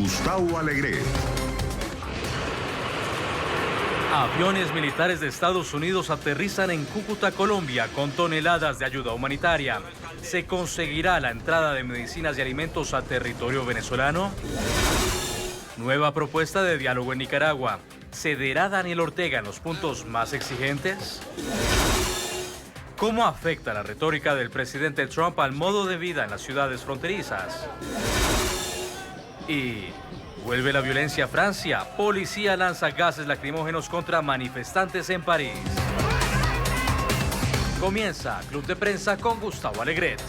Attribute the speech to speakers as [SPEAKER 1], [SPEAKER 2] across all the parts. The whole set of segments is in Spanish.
[SPEAKER 1] Gustavo Alegret.
[SPEAKER 2] Aviones militares de Estados Unidos aterrizan en Cúcuta, Colombia, con toneladas de ayuda humanitaria. ¿Se conseguirá la entrada de medicinas y alimentos a territorio venezolano? Nueva propuesta de diálogo en Nicaragua. ¿Cederá Daniel Ortega en los puntos más exigentes? ¿Cómo afecta la retórica del presidente Trump al modo de vida en las ciudades fronterizas? Y vuelve la violencia a Francia. Policía lanza gases lacrimógenos contra manifestantes en París. Comienza Club de Prensa con Gustavo Alegret.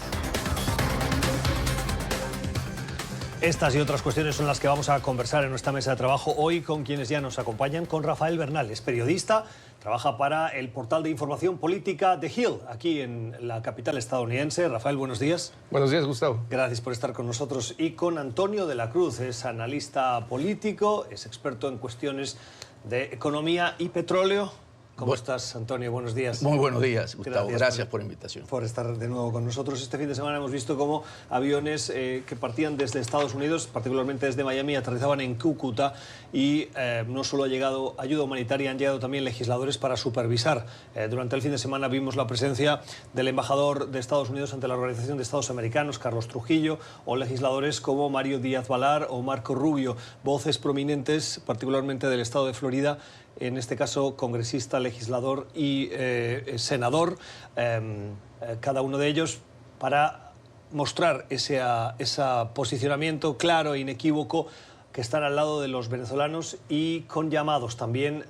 [SPEAKER 3] Estas y otras cuestiones son las que vamos a conversar en nuestra mesa de trabajo hoy con quienes ya nos acompañan, con Rafael Bernal, es periodista, trabaja para el portal de información política The Hill, aquí en la capital estadounidense. Rafael, buenos días.
[SPEAKER 4] Buenos días, Gustavo.
[SPEAKER 3] Gracias por estar con nosotros. Y con Antonio de la Cruz, es analista político, es experto en cuestiones de economía y petróleo. ¿Cómo estás, Antonio? Buenos días.
[SPEAKER 5] Muy buenos días, Gustavo. Gracias por la invitación.
[SPEAKER 3] Por estar de nuevo con nosotros. Este fin de semana hemos visto cómo aviones que partían desde Estados Unidos, particularmente desde Miami, aterrizaban en Cúcuta y no solo ha llegado ayuda humanitaria, han llegado también legisladores para supervisar. Durante el fin de semana vimos la presencia del embajador de Estados Unidos ante la Organización de Estados Americanos, Carlos Trujillo, o legisladores como Mario Díaz-Balart o Marco Rubio, voces prominentes, particularmente del estado de Florida, en este caso congresista, legislador y senador, cada uno de ellos para mostrar ese posicionamiento claro e inequívoco que están al lado de los venezolanos y con llamados también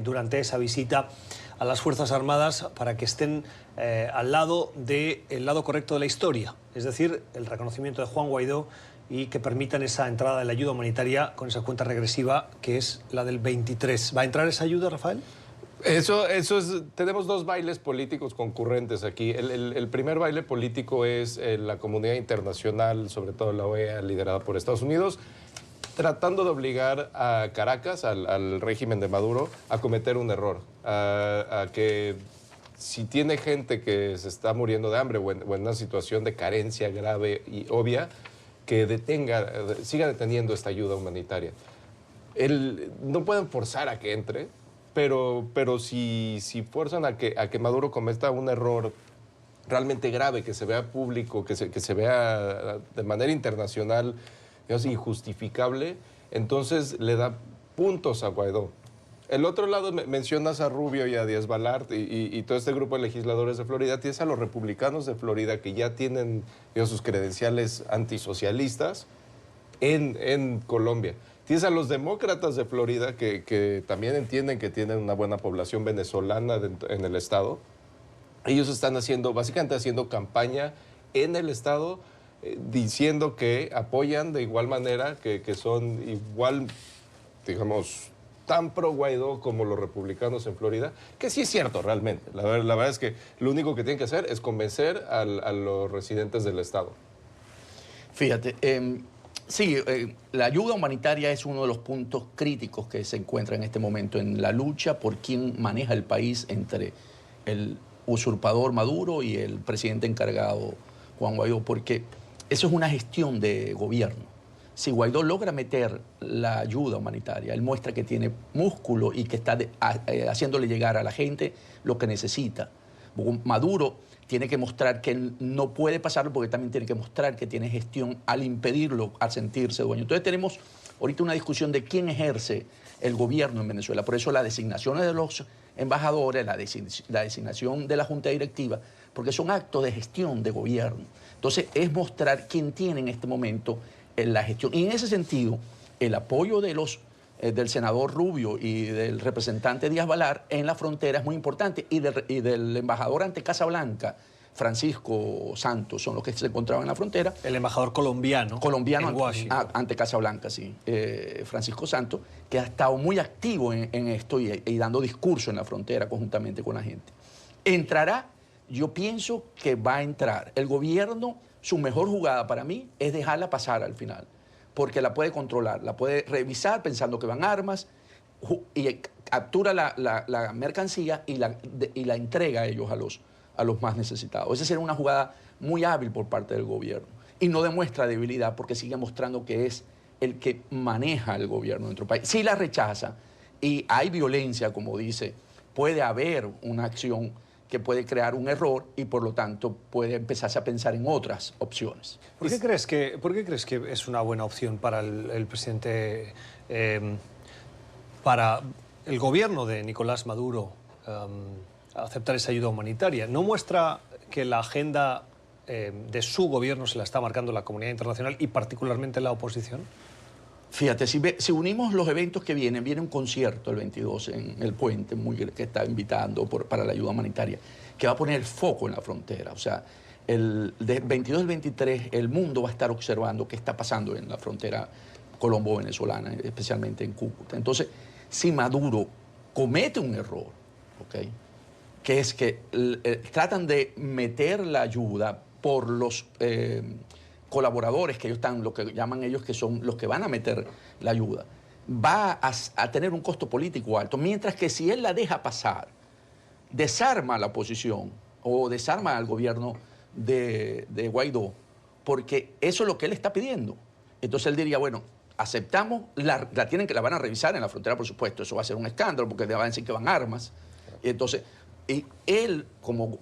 [SPEAKER 3] durante esa visita a las Fuerzas Armadas para que estén al lado del lado correcto de la historia, es decir, el reconocimiento de Juan Guaidó y que permitan esa entrada de la ayuda humanitaria con esa cuenta regresiva que es la del 23. ¿Va a entrar esa ayuda, Rafael?
[SPEAKER 4] Eso es, tenemos dos bailes políticos concurrentes aquí. El primer baile político es la comunidad internacional, sobre todo la OEA, liderada por Estados Unidos, tratando de obligar a Caracas, al régimen de Maduro, a cometer un error, a que si tiene gente que se está muriendo de hambre o en una situación de carencia grave y obvia, que siga deteniendo esta ayuda humanitaria. No pueden forzar a que entre, pero si fuerzan a que Maduro cometa un error realmente grave, que se vea público, que se vea de manera internacional, digamos, injustificable, entonces le da puntos a Guaidó. El otro lado, mencionas a Rubio y a Díaz-Balart y todo este grupo de legisladores de Florida. Tienes a los republicanos de Florida que ya tienen, digamos, sus credenciales antisocialistas en Colombia. Tienes a los demócratas de Florida que también entienden que tienen una buena población venezolana en el estado. Ellos están básicamente haciendo campaña en el estado, diciendo que apoyan de igual manera, que son igual, digamos, tan pro Guaidó como los republicanos en Florida, que sí es cierto realmente. La verdad es que lo único que tienen que hacer es convencer a los residentes del estado.
[SPEAKER 5] Fíjate, sí, la ayuda humanitaria es uno de los puntos críticos que se encuentra en este momento en la lucha por quién maneja el país entre el usurpador Maduro y el presidente encargado Juan Guaidó, porque eso es una gestión de gobierno. Si Guaidó logra meter la ayuda humanitaria, él muestra que tiene músculo y que está haciéndole llegar a la gente lo que necesita. Maduro tiene que mostrar que él no puede pasarlo porque también tiene que mostrar que tiene gestión al impedirlo, al sentirse dueño. Entonces tenemos ahorita una discusión de quién ejerce el gobierno en Venezuela. Por eso las designaciones de los embajadores, la designación de la junta directiva, porque son actos de gestión de gobierno. Entonces es mostrar quién tiene en este momento en la gestión. Y en ese sentido, el apoyo del senador Rubio y del representante Díaz-Balart en la frontera es muy importante, y del embajador ante Casa Blanca, Francisco Santos, son los que se encontraban en la frontera.
[SPEAKER 3] El embajador colombiano en Washington.
[SPEAKER 5] Ante Casa Blanca, sí. Francisco Santos, que ha estado muy activo en esto y dando discurso en la frontera conjuntamente con la gente. ¿Entrará? Yo pienso que va a entrar. El gobierno, su mejor jugada para mí es dejarla pasar al final, porque la puede controlar, la puede revisar pensando que van armas y captura la mercancía y la entrega a ellos, a los más necesitados. Esa sería una jugada muy hábil por parte del gobierno y no demuestra debilidad porque sigue mostrando que es el que maneja el gobierno de nuestro país. Si la rechaza y hay violencia, como dice, puede haber una acción que puede crear un error y por lo tanto puede empezarse a pensar en otras opciones.
[SPEAKER 3] ¿Por qué crees que es una buena opción para el presidente, para el gobierno de Nicolás Maduro, aceptar esa ayuda humanitaria? ¿No muestra que la agenda de su gobierno se la está marcando la comunidad internacional y particularmente la oposición?
[SPEAKER 5] Fíjate, si unimos los eventos que viene un concierto el 22 en El Puente, que está invitando para la ayuda humanitaria, que va a poner el foco en la frontera. O sea, del 22 al 23 el mundo va a estar observando qué está pasando en la frontera colombo-venezolana, especialmente en Cúcuta. Entonces, si Maduro comete un error, ¿ok?, que es que tratan de meter la ayuda por los colaboradores que ellos están, lo que llaman ellos, que son los que van a meter la ayuda, va a tener un costo político alto, mientras que si él la deja pasar, desarma a la oposición o desarma al gobierno de Guaidó, porque eso es lo que él está pidiendo. Entonces él diría, bueno, aceptamos, la van a revisar en la frontera, por supuesto, eso va a ser un escándalo, porque le van a decir que van armas. Y entonces, y él, como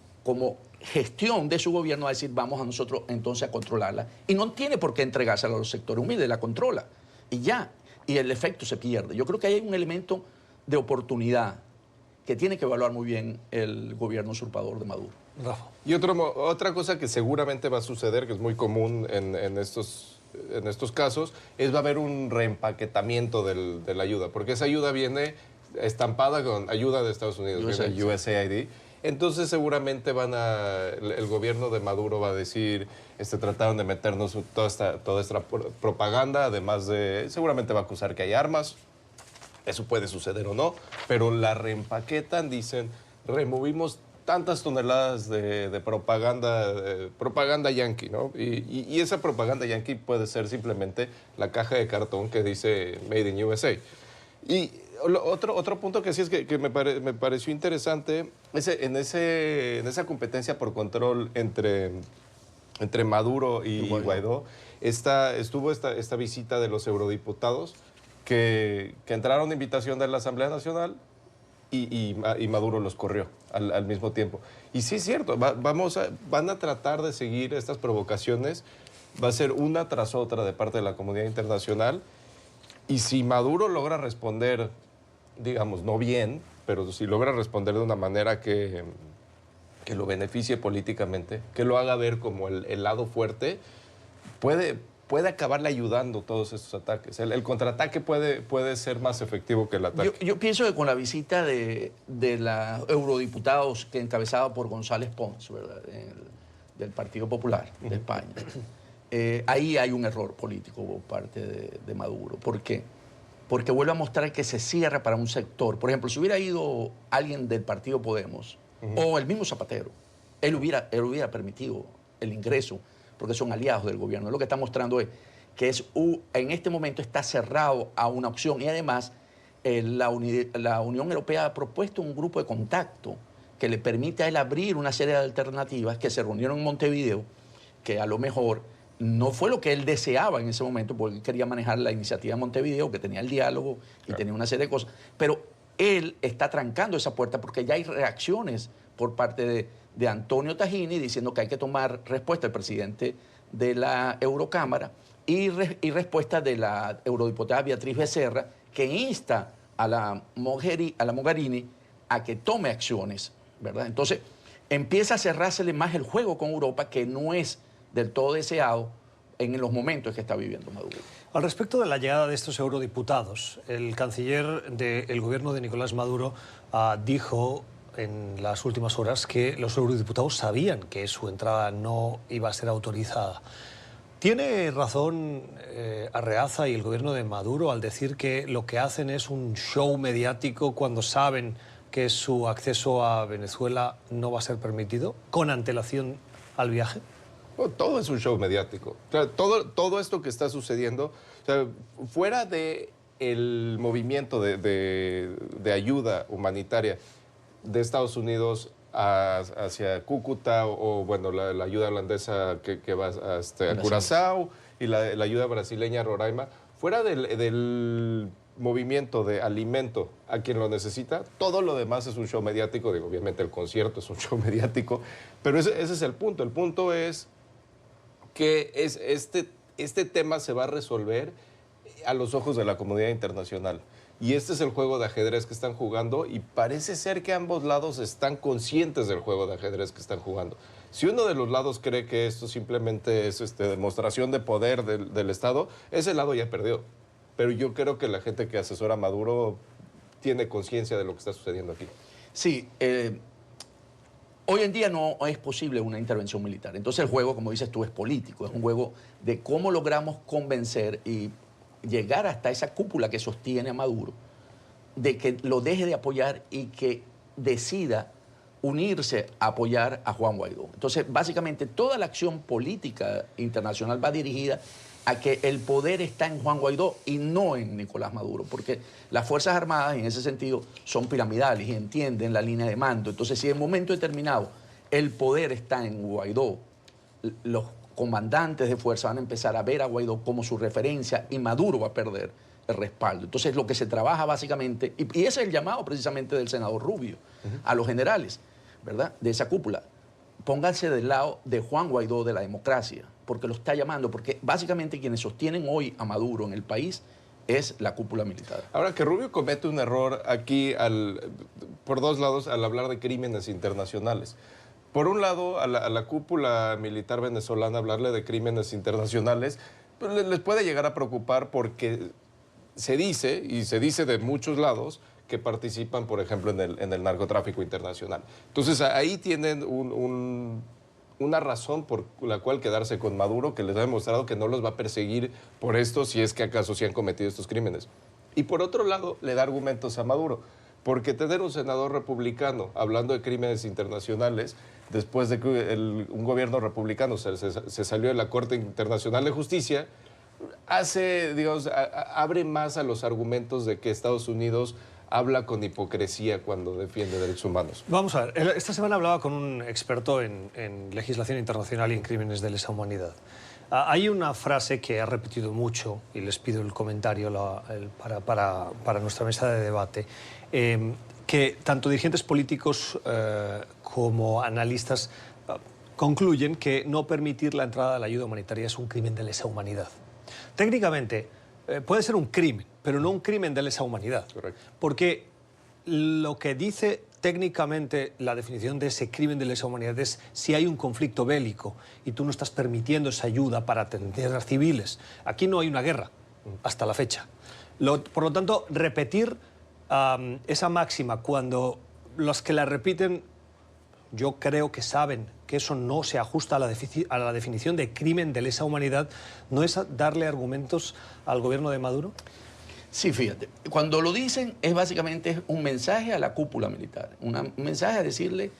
[SPEAKER 5] gestión de su gobierno, va a decir, vamos a nosotros entonces a controlarla. Y no tiene por qué entregársela a los sectores humildes, la controla. Y ya, y el efecto se pierde. Yo creo que hay un elemento de oportunidad que tiene que evaluar muy bien el gobierno usurpador de Maduro.
[SPEAKER 3] Rafa.
[SPEAKER 4] Y otra cosa que seguramente va a suceder, que es muy común en estos casos, es va a haber un reempaquetamiento de la ayuda, porque esa ayuda viene estampada con ayuda de Estados Unidos, USAID. Entonces seguramente el gobierno de Maduro va a decir, trataron de meternos toda esta propaganda, además de, seguramente va a acusar que hay armas, eso puede suceder o no, pero la reempaquetan, dicen, removimos tantas toneladas de propaganda yanqui, ¿no? Y esa propaganda yanqui puede ser simplemente la caja de cartón que dice Made in USA. Y otro punto que sí es que me pareció interesante, en esa competencia por control entre Maduro y Guaidó, estuvo esta visita de los eurodiputados que entraron a invitación de la Asamblea Nacional y Maduro los corrió al mismo tiempo. Y sí es cierto, van a tratar de seguir estas provocaciones, va a ser una tras otra de parte de la comunidad internacional. Y si Maduro logra responder, digamos, no bien, pero si logra responder de una manera que lo beneficie políticamente, que lo haga ver como el lado fuerte, puede acabarle ayudando todos estos ataques. El contraataque puede ser más efectivo que el ataque.
[SPEAKER 5] Yo pienso que con la visita de los eurodiputados que encabezada por González Pons, ¿verdad?, del Partido Popular de España, ahí hay un error político por parte de Maduro. ¿Por qué? Porque vuelve a mostrar que se cierra para un sector. Por ejemplo, si hubiera ido alguien del Partido Podemos o el mismo Zapatero, él hubiera permitido el ingreso porque son aliados del gobierno. Lo que está mostrando es que en este momento está cerrado a una opción y además la Unión Europea ha propuesto un grupo de contacto que le permite a él abrir una serie de alternativas que se reunieron en Montevideo, que a lo mejor no fue lo que él deseaba en ese momento, porque él quería manejar la iniciativa de Montevideo, que tenía el diálogo y tenía una serie de cosas. Pero él está trancando esa puerta porque ya hay reacciones por parte de Antonio Tajini diciendo que hay que tomar respuesta del presidente de la Eurocámara y respuesta de la eurodiputada Beatriz Becerra, que insta a la Mogherini a que tome acciones, ¿verdad? Entonces empieza a cerrársele más el juego con Europa, que no es del todo deseado en los momentos que está viviendo Maduro.
[SPEAKER 3] Al respecto de la llegada de estos eurodiputados, el canciller del gobierno de Nicolás Maduro dijo en las últimas horas que los eurodiputados sabían que su entrada no iba a ser autorizada. ¿Tiene razón Arreaza y el gobierno de Maduro al decir que lo que hacen es un show mediático cuando saben que su acceso a Venezuela no va a ser permitido con antelación al viaje?
[SPEAKER 4] Bueno, todo es un show mediático. O sea, todo esto que está sucediendo, o sea, fuera del movimiento de ayuda humanitaria de Estados Unidos hacia Cúcuta o bueno, la ayuda holandesa que va a Curazao y la ayuda brasileña a Roraima, fuera del movimiento de alimento a quien lo necesita, todo lo demás es un show mediático. Digo, obviamente el concierto es un show mediático, pero ese es el punto. El punto es que este tema se va a resolver a los ojos de la comunidad internacional. Y este es el juego de ajedrez que están jugando y parece ser que ambos lados están conscientes del juego de ajedrez que están jugando. Si uno de los lados cree que esto simplemente es demostración de poder del Estado, ese lado ya perdió. Pero yo creo que la gente que asesora a Maduro tiene conciencia de lo que está sucediendo aquí.
[SPEAKER 5] Sí, hoy en día no es posible una intervención militar. Entonces el juego, como dices tú, es político. Es un juego de cómo logramos convencer y llegar hasta esa cúpula que sostiene a Maduro, de que lo deje de apoyar y que decida unirse a apoyar a Juan Guaidó. Entonces, básicamente, toda la acción política internacional va dirigida a que el poder está en Juan Guaidó y no en Nicolás Maduro, porque las Fuerzas Armadas, en ese sentido, son piramidales y entienden la línea de mando. Entonces, si en un momento determinado el poder está en Guaidó, los comandantes de fuerza van a empezar a ver a Guaidó como su referencia y Maduro va a perder el respaldo. Entonces, lo que se trabaja básicamente, y ese es el llamado precisamente del senador Rubio a los generales, ¿verdad?, de esa cúpula: pónganse del lado de Juan Guaidó, de la democracia, porque lo está llamando, porque básicamente quienes sostienen hoy a Maduro en el país es la cúpula militar.
[SPEAKER 4] Ahora, que Rubio comete un error aquí por dos lados al hablar de crímenes internacionales. Por un lado, a la cúpula militar venezolana hablarle de crímenes internacionales pues les puede llegar a preocupar porque se dice, y se dice de muchos lados, que participan, por ejemplo, en el narcotráfico internacional. Entonces, ahí tienen una razón por la cual quedarse con Maduro, que les ha demostrado que no los va a perseguir por esto, si es que acaso sí han cometido estos crímenes. Y por otro lado, le da argumentos a Maduro, porque tener un senador republicano hablando de crímenes internacionales, después de que un gobierno republicano se salió de la Corte Internacional de Justicia, abre más a los argumentos de que Estados Unidos habla con hipocresía cuando defiende derechos humanos.
[SPEAKER 3] Vamos a ver, esta semana hablaba con un experto en legislación internacional y en crímenes de lesa humanidad. Hay una frase que ha repetido mucho, y les pido el comentario para nuestra mesa de debate, que tanto dirigentes políticos como analistas concluyen que no permitir la entrada de la ayuda humanitaria es un crimen de lesa humanidad. Técnicamente puede ser un crimen, pero no un crimen de lesa humanidad.
[SPEAKER 4] Correcto.
[SPEAKER 3] Porque lo que dice técnicamente la definición de ese crimen de lesa humanidad es si hay un conflicto bélico y tú no estás permitiendo esa ayuda para atender a civiles. Aquí no hay una guerra, hasta la fecha. Por lo tanto, repetir esa máxima cuando los que la repiten, yo creo que saben que eso no se ajusta a la definición de crimen de lesa humanidad, ¿no es darle argumentos al gobierno de Maduro?
[SPEAKER 5] Sí, fíjate, cuando lo dicen es básicamente un mensaje a la cúpula militar, un mensaje a decirle: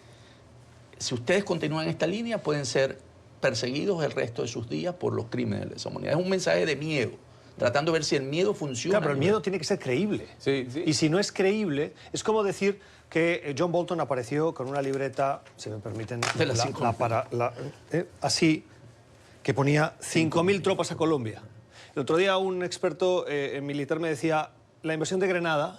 [SPEAKER 5] si ustedes continúan esta línea pueden ser perseguidos el resto de sus días por los crímenes de lesa humanidad. Es un mensaje de miedo, tratando de ver si el miedo funciona.
[SPEAKER 3] Claro, pero el miedo tiene que ser creíble.
[SPEAKER 4] Sí, sí.
[SPEAKER 3] Y si no es creíble, es como decir que John Bolton apareció con una libreta, si me permiten,
[SPEAKER 5] de las
[SPEAKER 3] así, que ponía 5.000 tropas a Colombia. El otro día un experto militar me decía: la invasión de Grenada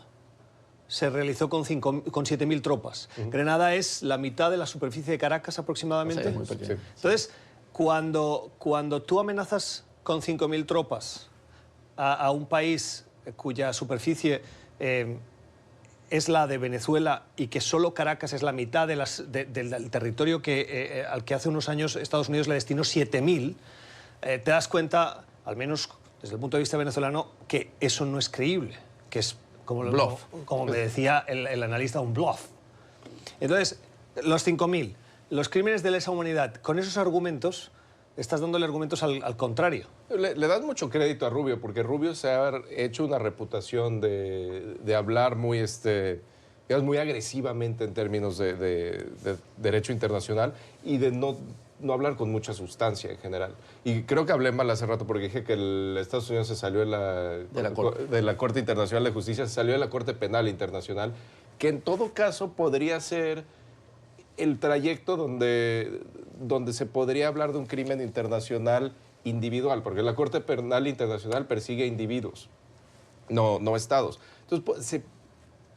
[SPEAKER 3] se realizó con 7.000 tropas. Grenada es la mitad de la superficie de Caracas aproximadamente.
[SPEAKER 5] O sea, es muy pequeño.
[SPEAKER 3] Entonces, cuando tú amenazas con 5.000 tropas a un país cuya superficie es la de Venezuela y que solo Caracas es la mitad del territorio al que hace unos años Estados Unidos le destinó 7.000, te das cuenta, al menos desde el punto de vista venezolano, que eso no es creíble, que es, como me decía el analista, un bluff. Entonces, los 5.000, los crímenes de lesa humanidad, con esos argumentos, estás dándole argumentos al contrario.
[SPEAKER 4] Le das mucho crédito a Rubio, porque Rubio se ha hecho una reputación de hablar muy, muy agresivamente en términos de derecho internacional y de no hablar con mucha sustancia en general. Y creo que hablé mal hace rato porque dije que Estados Unidos se salió de la Corte Internacional de Justicia, se salió de la Corte Penal Internacional, que en todo caso podría ser el trayecto donde se podría hablar de un crimen internacional individual, porque la Corte Penal Internacional persigue individuos, no estados. Entonces, pues,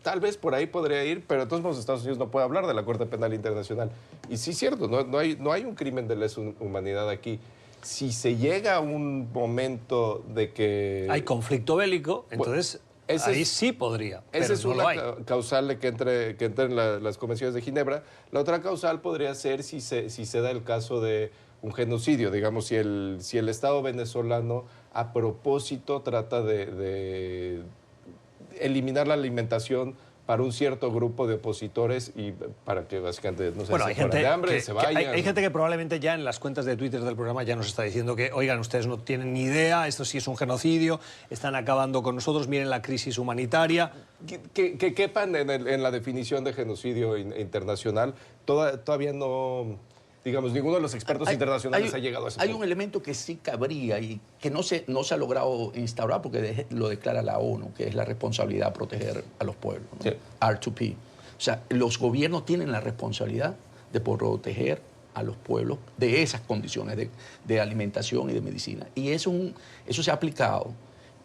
[SPEAKER 4] tal vez por ahí podría ir, pero de todos modos Estados Unidos no puede hablar de la Corte Penal Internacional. Y sí es cierto, no hay un crimen de lesa humanidad aquí. Si se llega a un momento de que...
[SPEAKER 3] Hay conflicto bélico, entonces ahí sí podría, pero
[SPEAKER 4] esa es
[SPEAKER 3] no
[SPEAKER 4] una
[SPEAKER 3] lo hay.
[SPEAKER 4] causal de que entren las convenciones de Ginebra. La otra causal podría ser si se da el caso de un genocidio, digamos, si el Estado venezolano a propósito trata de eliminar la alimentación para un cierto grupo de opositores y para que básicamente no se
[SPEAKER 3] Bueno, hay
[SPEAKER 4] mueran
[SPEAKER 3] gente
[SPEAKER 4] de hambre, se vayan.
[SPEAKER 3] hay gente que probablemente ya en las cuentas de Twitter del programa ya nos está diciendo que, oigan, ustedes no tienen ni idea, esto sí es un genocidio, están acabando con nosotros, miren la crisis humanitaria.
[SPEAKER 4] Que quepan en la definición de genocidio internacional. Todavía no, digamos, ninguno de los expertos internacionales ha llegado a ese punto.
[SPEAKER 5] Hay un elemento que sí cabría y que no se ha logrado instaurar porque lo declara la ONU, que es la responsabilidad de proteger a los pueblos, ¿no?
[SPEAKER 4] Sí.
[SPEAKER 5] R2P. O sea, los gobiernos tienen la responsabilidad de proteger a los pueblos de esas condiciones de alimentación y de medicina. Y eso se ha aplicado.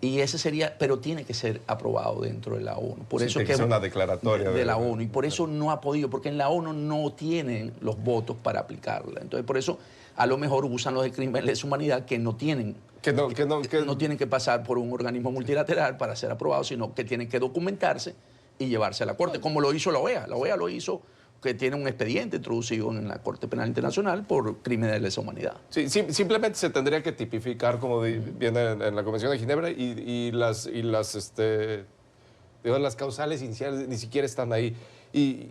[SPEAKER 5] Y ese sería, pero tiene que ser aprobado dentro de la ONU. Por eso
[SPEAKER 4] tiene que ser una declaratoria
[SPEAKER 5] de la ONU. Y por eso no ha podido, porque en la ONU no tienen los votos para aplicarla. Entonces, por eso a lo mejor usan los de crímenes de lesa humanidad que no tienen que no tienen que pasar por un organismo multilateral para ser aprobados, sino que tienen que documentarse y llevarse a la Corte, como lo hizo la OEA. La OEA lo hizo, que tiene un expediente introducido en la Corte Penal Internacional por crímenes de lesa humanidad.
[SPEAKER 4] Sí, simplemente se tendría que tipificar, como viene en la Convención de Ginebra, y las causales iniciales ni siquiera están ahí. Y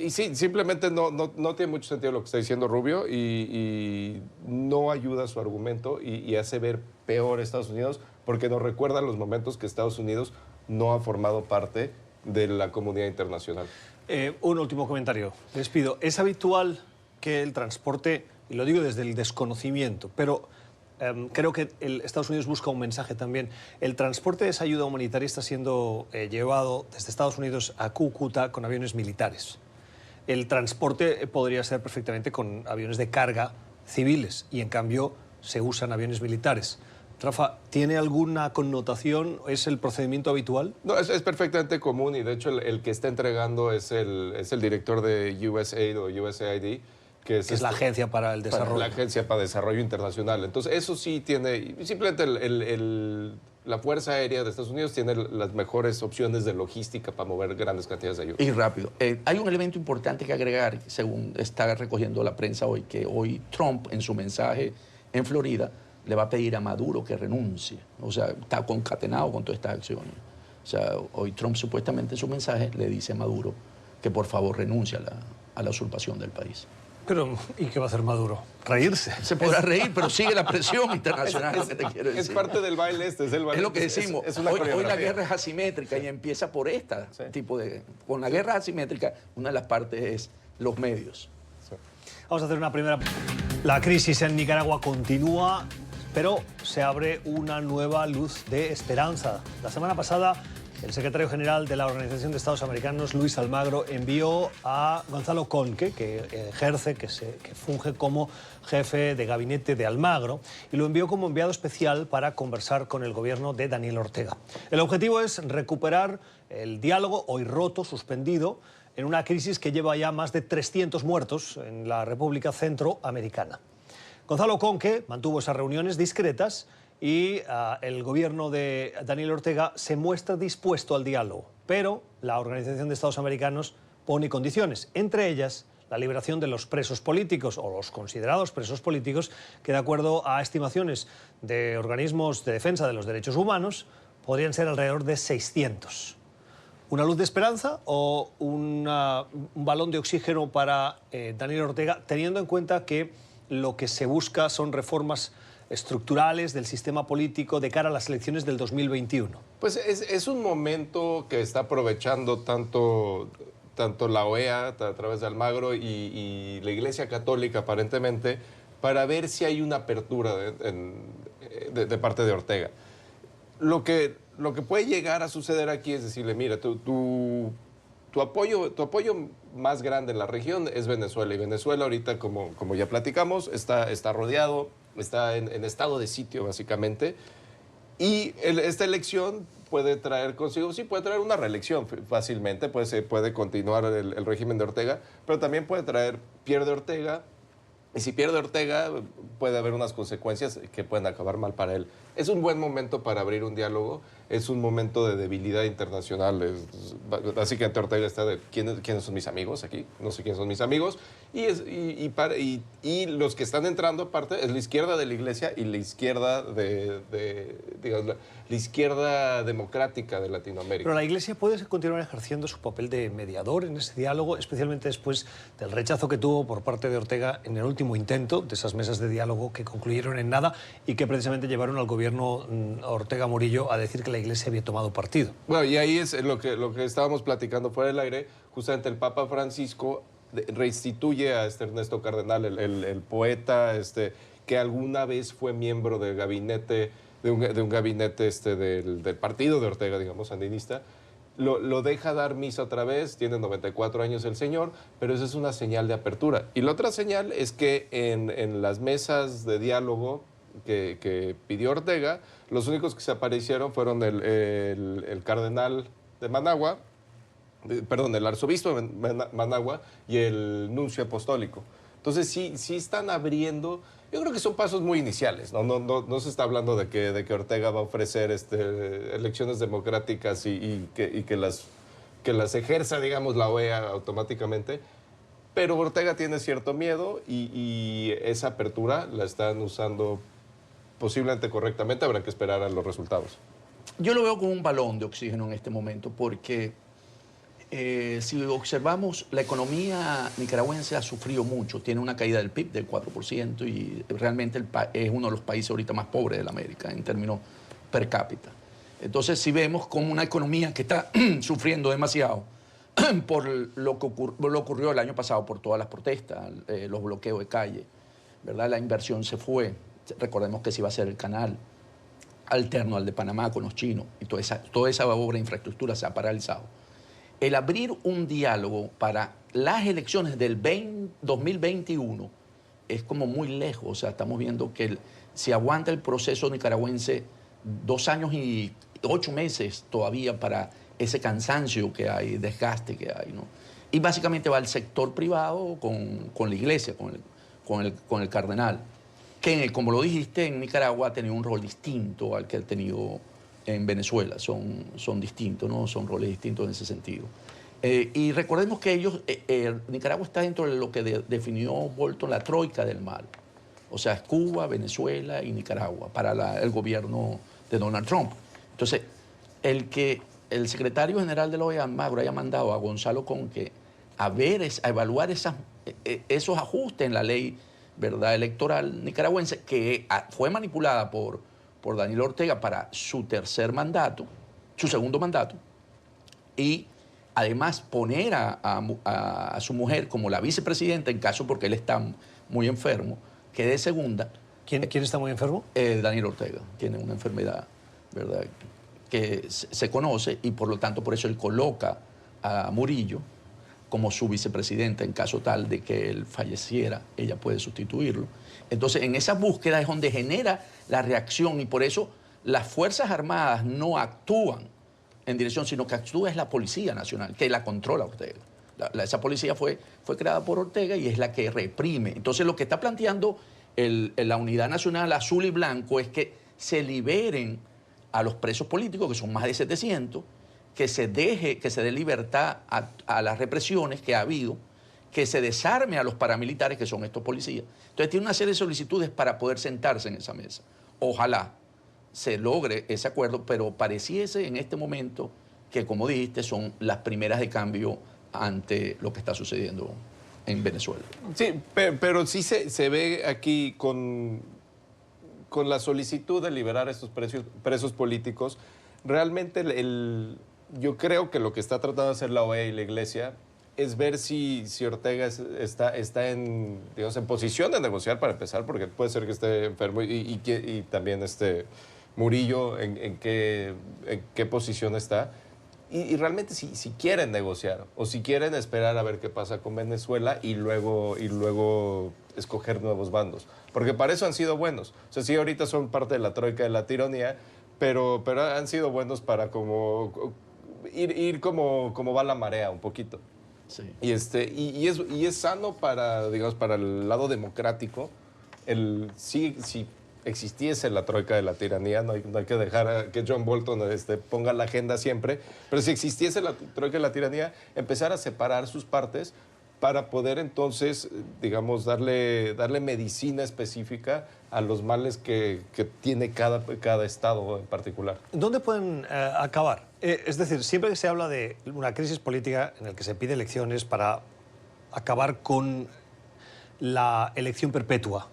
[SPEAKER 4] sí, simplemente no tiene mucho sentido lo que está diciendo Rubio y no ayuda a su argumento y hace ver peor a Estados Unidos porque nos recuerda los momentos que Estados Unidos no ha formado parte de la comunidad internacional.
[SPEAKER 3] Un último comentario. Les pido, es habitual que el transporte, y lo digo desde el desconocimiento, pero creo que Estados Unidos busca un mensaje también. El transporte de esa ayuda humanitaria está siendo llevado desde Estados Unidos a Cúcuta con aviones militares. El transporte podría ser perfectamente con aviones de carga civiles y en cambio se usan aviones militares. Rafa, ¿tiene alguna connotación? ¿Es el procedimiento habitual?
[SPEAKER 4] No, es perfectamente común y de hecho el que está entregando es el director de USAID o USAID, que es
[SPEAKER 3] la Agencia para el Desarrollo.
[SPEAKER 4] La Agencia para Desarrollo Internacional. Entonces, eso sí tiene, simplemente la Fuerza Aérea de Estados Unidos tiene las mejores opciones de logística para mover grandes cantidades de ayuda.
[SPEAKER 5] Y rápido. Hay un elemento importante que agregar, según está recogiendo la prensa hoy, que hoy Trump, en su mensaje en Florida, le va a pedir a Maduro que renuncie. O sea, está concatenado con todas estas acciones. O sea, hoy Trump supuestamente en su mensaje le dice a Maduro que por favor renuncie a la usurpación del país.
[SPEAKER 3] Pero, ¿y qué va a hacer Maduro? ¿Reírse?
[SPEAKER 5] Se podrá reír, pero sigue la presión internacional, lo que te quiero decir.
[SPEAKER 4] Es parte del baile es el baile.
[SPEAKER 5] Es lo que decimos.
[SPEAKER 4] Es una
[SPEAKER 5] hoy la guerra es
[SPEAKER 4] coreografía.
[SPEAKER 5] asimétrica y empieza por tipo de... Con la guerra asimétrica, una de las partes es los medios.
[SPEAKER 3] Vamos a hacer una primera... La crisis en Nicaragua continúa, pero se abre una nueva luz de esperanza. La semana pasada, el secretario general de la Organización de Estados Americanos, Luis Almagro, envió a Gonzalo Conque, que funge como jefe de gabinete de Almagro, y lo envió como enviado especial para conversar con el gobierno de Daniel Ortega. El objetivo es recuperar el diálogo, hoy roto, suspendido, en una crisis que lleva ya más de 300 muertos en la República Centroamericana. Gonzalo Conque mantuvo esas reuniones discretas y el gobierno de Daniel Ortega se muestra dispuesto al diálogo, pero la Organización de Estados Americanos pone condiciones, entre ellas la liberación de los presos políticos o los considerados presos políticos, que de acuerdo a estimaciones de organismos de defensa de los derechos humanos podrían ser alrededor de 600. ¿Una luz de esperanza o un balón de oxígeno para Daniel Ortega, teniendo en cuenta que lo que se busca son reformas estructurales del sistema político de cara a las elecciones del 2021?
[SPEAKER 4] Pues es un momento que está aprovechando tanto la OEA a través de Almagro y la Iglesia Católica aparentemente para ver si hay una apertura de parte de Ortega. Lo que puede llegar a suceder aquí es decirle, mira, tu apoyo más grande en la región es Venezuela. Y Venezuela ahorita, como ya platicamos, está rodeado está en estado de sitio, básicamente. Y esta elección puede traer consigo, sí, puede traer una reelección fácilmente, puede continuar el régimen de Ortega, pero también pierde Ortega, y si pierde Ortega, puede haber unas consecuencias que pueden acabar mal para él. Es un buen momento para abrir un diálogo, es un momento de debilidad internacional. Básicamente Ortega está de ¿quiénes son mis amigos aquí? No sé quiénes son mis amigos. Y los que están entrando, aparte, es la izquierda de la Iglesia y la izquierda digamos, la izquierda democrática de Latinoamérica.
[SPEAKER 3] Pero la Iglesia puede continuar ejerciendo su papel de mediador en ese diálogo, especialmente después del rechazo que tuvo por parte de Ortega en el último intento de esas mesas de diálogo que concluyeron en nada y que precisamente llevaron al gobierno Ortega Murillo a decir que la Iglesia había tomado partido.
[SPEAKER 4] Bueno, y ahí es lo que estábamos platicando fuera del aire. Justamente el Papa Francisco reinstituye a Ernesto Cardenal, el poeta que alguna vez fue miembro del gabinete, de un gabinete del partido de Ortega, digamos, sandinista. Lo deja dar misa otra vez, tiene 94 años el señor, pero esa es una señal de apertura. Y la otra señal es que en las mesas de diálogo que pidió Ortega, los únicos que se aparecieron fueron el cardenal de Managua, el arzobispo de Managua y el nuncio apostólico. Entonces sí están abriendo. Yo creo que son pasos muy iniciales, no se está hablando de que Ortega va a ofrecer elecciones democráticas y que las ejerza, digamos, la OEA automáticamente. Pero Ortega tiene cierto miedo y esa apertura la están usando posiblemente correctamente. Habrá que esperar a los resultados.
[SPEAKER 5] Yo lo veo como un balón de oxígeno en este momento porque si observamos, la economía nicaragüense ha sufrido mucho. Tiene una caída del PIB del 4% y realmente es uno de los países ahorita más pobres de la América en términos per cápita. Entonces, si vemos como una economía que está sufriendo demasiado por lo que ocurrió el año pasado, por todas las protestas, los bloqueos de calle, ¿verdad? La inversión se fue. Recordemos que se iba a hacer el canal alterno al de Panamá con los chinos y toda esa obra de infraestructura se ha paralizado. El abrir un diálogo para las elecciones del 2021 es como muy lejos. O sea, estamos viendo que si aguanta el proceso nicaragüense 2 años y 8 meses todavía para ese cansancio que hay, desgaste que hay, ¿no? Y básicamente va al sector privado con la Iglesia, con el cardenal, que, como lo dijiste, en Nicaragua ha tenido un rol distinto al que ha tenido en Venezuela. Son distintos, ¿no? Son roles distintos en ese sentido. Y recordemos que Nicaragua está dentro de lo que definió Bolton la troika del mal. O sea, es Cuba, Venezuela y Nicaragua para el gobierno de Donald Trump. Entonces, que el secretario general de la OEA, Almagro, haya mandado a Gonzalo Conque a evaluar esos ajustes en la ley, ¿verdad?, electoral nicaragüense, que fue manipulada por Daniel Ortega para su segundo mandato, y además poner a su mujer como la vicepresidenta en caso porque él está muy enfermo, que de segunda.
[SPEAKER 3] ¿Quién está muy enfermo?
[SPEAKER 5] Daniel Ortega tiene una enfermedad, ¿verdad?, que se conoce, y por lo tanto por eso él coloca a Murillo como su vicepresidenta. En caso tal de que él falleciera, ella puede sustituirlo. Entonces, en esa búsqueda es donde genera la reacción, y por eso las Fuerzas Armadas no actúan en dirección, sino que actúa es la Policía Nacional, que la controla Ortega. Esa policía fue creada por Ortega y es la que reprime. Entonces, lo que está planteando la Unidad Nacional Azul y Blanco es que se liberen a los presos políticos, que son más de 700, que se dé libertad a las represiones que ha habido, que se desarme a los paramilitares, que son estos policías. Entonces tiene una serie de solicitudes para poder sentarse en esa mesa. Ojalá se logre ese acuerdo, pero pareciese en este momento que, como dijiste, son las primeras de cambio ante lo que está sucediendo en Venezuela.
[SPEAKER 4] Sí, pero sí se ve aquí con la solicitud de liberar a estos presos políticos. Realmente yo creo que lo que está tratando de hacer la OEA y la Iglesia es ver si Ortega está en posición de negociar para empezar, porque puede ser que esté enfermo y también Murillo en qué posición está. y realmente si quieren negociar o si quieren esperar a ver qué pasa con Venezuela y luego escoger nuevos bandos. Porque para eso han sido buenos. O sea, sí, ahorita son parte de la troika de la tiranía, pero han sido buenos para como ir como va la marea un poquito.
[SPEAKER 5] Sí.
[SPEAKER 4] Y es sano para, digamos, para el lado democrático. Si existiese la troika de la tiranía, no hay que dejar que John Bolton ponga la agenda siempre, pero si existiese la troika de la tiranía, empezar a separar sus partes para poder entonces, digamos, darle medicina específica a los males que tiene cada estado en particular.
[SPEAKER 3] ¿Dónde pueden acabar? Es decir, siempre que se habla de una crisis política en la que se pide elecciones para acabar con la elección perpetua,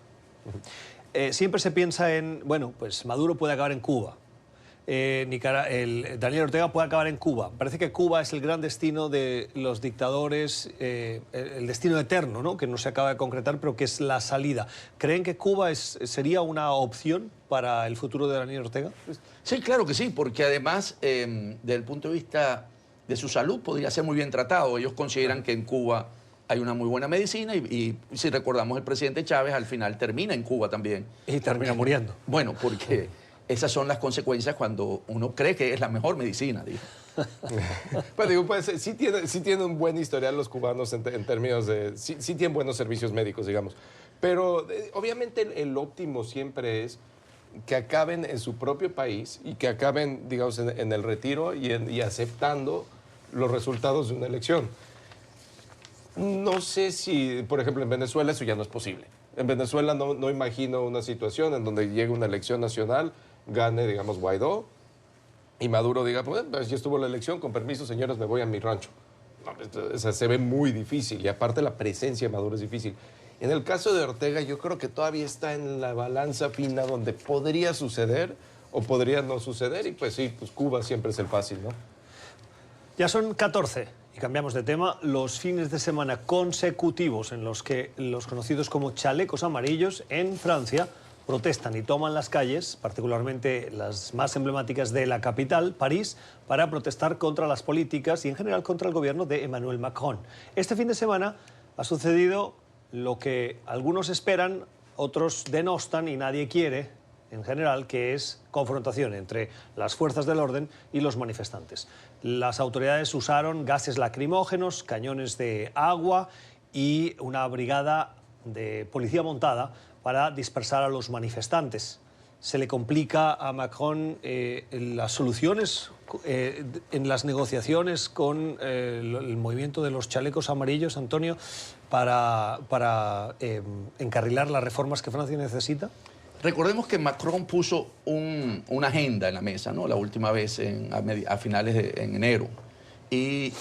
[SPEAKER 3] siempre se piensa en, bueno, pues Maduro puede acabar en Cuba, Daniel Ortega puede acabar en Cuba. Parece que Cuba es el gran destino de los dictadores, el destino eterno, ¿no? Que no se acaba de concretar, pero que es la salida. ¿Creen que Cuba sería una opción para el futuro de Daniel Ortega?
[SPEAKER 5] Sí, claro que sí, porque además, desde el punto de vista de su salud, podría ser muy bien tratado. Ellos consideran que en Cuba hay una muy buena medicina y si recordamos, el presidente Chávez al final termina en Cuba también.
[SPEAKER 3] Y termina muriendo.
[SPEAKER 5] Bueno, porque esas son las consecuencias cuando uno cree que es la mejor medicina, digo.
[SPEAKER 4] Pues digo, pues sí tienen un buen historial los cubanos en términos de... Sí tienen buenos servicios médicos, digamos. Pero obviamente el óptimo siempre es que acaben en su propio país y que acaben, digamos, en el retiro y aceptando los resultados de una elección. No sé si, por ejemplo, en Venezuela eso ya no es posible. En Venezuela no imagino una situación en donde llegue una elección nacional, gane, digamos, Guaidó, y Maduro diga, pues ya estuvo la elección, con permiso, señores, me voy a mi rancho. No, o sea, se ve muy difícil, y aparte la presencia de Maduro es difícil. En el caso de Ortega, yo creo que todavía está en la balanza fina donde podría suceder o podría no suceder, y pues sí, pues Cuba siempre es el fácil, ¿no?
[SPEAKER 3] Ya son 14, y cambiamos de tema, los fines de semana consecutivos en los que los conocidos como chalecos amarillos en Francia protestan y toman las calles, particularmente las más emblemáticas de la capital, París, para protestar contra las políticas y en general contra el gobierno de Emmanuel Macron. Este fin de semana ha sucedido lo que algunos esperan, otros denostan y nadie quiere, en general, que es confrontación entre las fuerzas del orden y los manifestantes. Las autoridades usaron gases lacrimógenos, cañones de agua y una brigada de policía montada para dispersar a los manifestantes. Se le complica a Macron las soluciones en las negociaciones con el movimiento de los chalecos amarillos, Antonio, para encarrilar las reformas que Francia necesita.
[SPEAKER 5] Recordemos que Macron puso una agenda en la mesa, ¿no? La última vez a finales en enero, y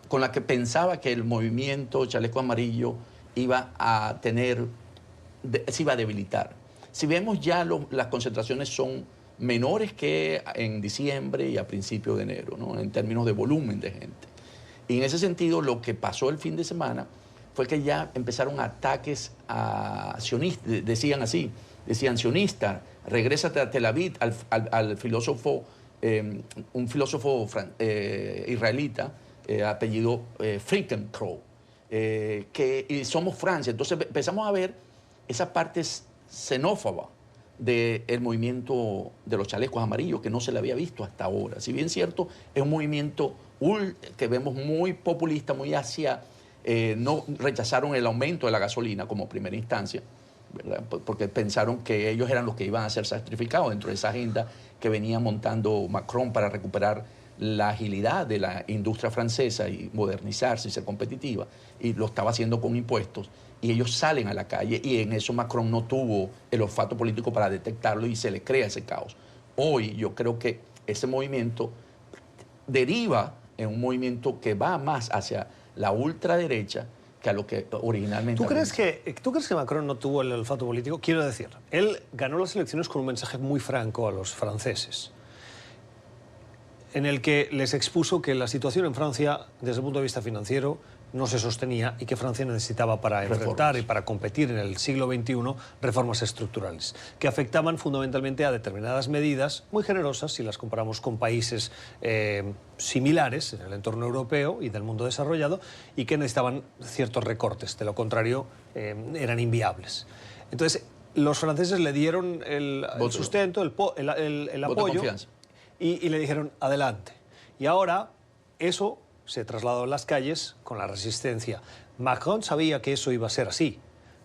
[SPEAKER 5] con la que pensaba que el movimiento chaleco amarillo iba a se iba a debilitar. Si vemos ya las concentraciones son menores que en diciembre y a principios de enero, ¿no? En términos de volumen de gente. Y en ese sentido, lo que pasó el fin de semana fue que ya empezaron ataques a sionistas, decían sionista, regrésate a Tel Aviv, al filósofo, un filósofo israelita, apellido Frickenkroh, y somos Francia. Entonces empezamos a ver esa parte xenófoba del movimiento de los chalecos amarillos que no se le había visto hasta ahora. Si bien cierto, es un movimiento que vemos muy populista, muy hacia... no rechazaron el aumento de la gasolina como primera instancia, ¿verdad? Porque pensaron que ellos eran los que iban a ser sacrificados dentro de esa agenda que venía montando Macron para recuperar la agilidad de la industria francesa y modernizarse y ser competitiva, y lo estaba haciendo con impuestos, y ellos salen a la calle, y en eso Macron no tuvo el olfato político para detectarlo y se le crea ese caos. Hoy yo creo que ese movimiento deriva en un movimiento que va más hacia la ultraderecha que a lo que originalmente...
[SPEAKER 3] ¿Tú crees que Macron no tuvo el olfato político? Quiero decir, él ganó las elecciones con un mensaje muy franco a los franceses, en el que les expuso que la situación en Francia, desde el punto de vista financiero, no se sostenía y que Francia necesitaba para enfrentar y para competir en el siglo XXI reformas estructurales, que afectaban fundamentalmente a determinadas medidas muy generosas si las comparamos con países similares en el entorno europeo y del mundo desarrollado, y que necesitaban ciertos recortes, de lo contrario eran inviables. Entonces, los franceses le dieron el sustento, el apoyo, y le dijeron adelante. Y ahora eso se trasladó a las calles con la resistencia. Macron sabía que eso iba a ser así.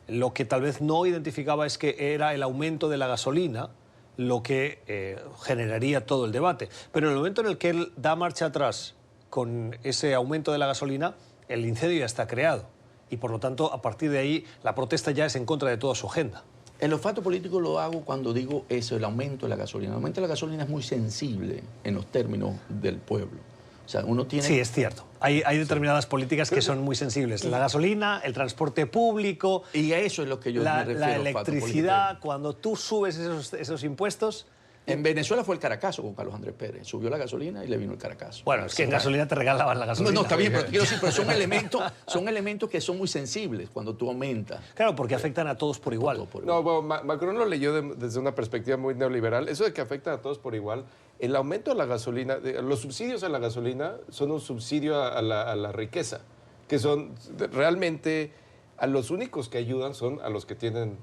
[SPEAKER 3] Lo que tal vez no identificaba es que era el aumento de la gasolina lo que generaría todo el debate. Pero en el momento en el que él da marcha atrás con ese aumento de la gasolina, el incendio ya está creado. Y por lo tanto, a partir de ahí, la protesta ya es en contra de toda su agenda.
[SPEAKER 5] El olfato político lo hago cuando digo eso, el aumento de la gasolina. El aumento de la gasolina es muy sensible en los términos del pueblo. O sea, uno tiene...
[SPEAKER 3] Sí, es cierto. Hay determinadas políticas que son muy sensibles. La gasolina, el transporte público...
[SPEAKER 5] Y a eso es lo que yo me refiero.
[SPEAKER 3] La electricidad, cuando tú subes esos impuestos...
[SPEAKER 5] En Venezuela fue el Caracazo con Carlos Andrés Pérez. Subió la gasolina y le vino el Caracazo.
[SPEAKER 3] Bueno, es que en gasolina te regalaban la gasolina.
[SPEAKER 5] No, está bien, pero quiero decir, pero son elementos que son muy sensibles cuando tú aumentas.
[SPEAKER 3] Claro, porque afectan a todos por igual.
[SPEAKER 4] No, bueno, Macron lo leyó desde una perspectiva muy neoliberal. Eso de que afecta a todos por igual. El aumento de la gasolina, los subsidios a la gasolina son un subsidio a la riqueza, que son realmente a los únicos que ayudan son a los que tienen